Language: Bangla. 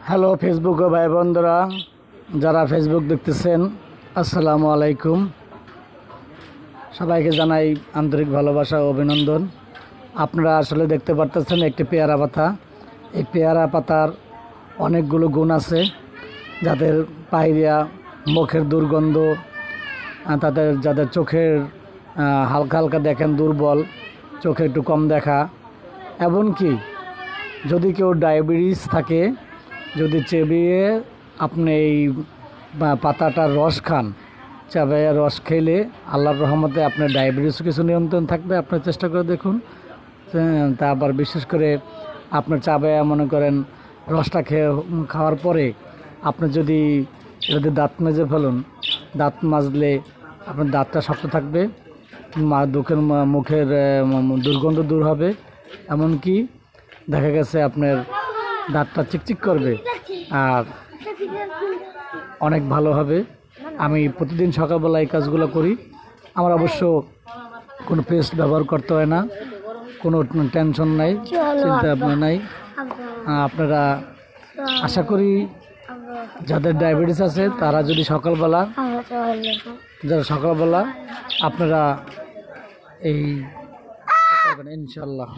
হ্যালো ফেসবুক ও ভাই বন্ধুরা, যারা ফেসবুক দেখতেছেন আসসালামু আলাইকুম। সবাইকে জানাই আন্তরিক ভালোবাসা ও অভিনন্দন। আপনারা আসলে দেখতে পারতেছেন একটি পেয়ারা পাতা। এই পেয়ারা পাতার অনেকগুলো গুণ আছে, যাদের পায়রিয়া, মুখের দুর্গন্ধ, যাদের চোখের হালকা হালকা দেখেন দুর্বল, চোখে একটু কম দেখা, এমনকি যদি কেউ ডায়াবেটিস থাকে, যদি চেবিয়ে আপনি এই পাতাটার রস খান, চাবাইয়া রস খেলে আল্লাহর রহমতে আপনার ডায়াবেটিস কিছু নিয়ন্ত্রণ থাকবে। আপনি চেষ্টা করে দেখুন। তা আবার বিশেষ করে আপনার চাবাইয়া মনে করেন রসটা খাওয়ার পরে আপনি যদি দাঁত মেজে ফেলুন, দাঁত মাজলে আপনার দাঁতটা শক্ত থাকবে, মুখের দুর্গন্ধ দূর হবে, এমনকি দেখা গেছে আপনার দাঁতটা চিকচিক করবে আর অনেক ভালো হবে। আমি প্রতিদিন সকালবেলা এই কাজগুলো করি। আমার অবশ্য কোনো পেস্ট ব্যবহার করতে হয় না, কোনো টেনশন নাই, চিন্তা ভাবনা নাই। আপনারা আশা করি যাদের ডায়াবেটিস আছে তারা যদি সকালবেলা আপনারা এই ইনশাল্লাহ।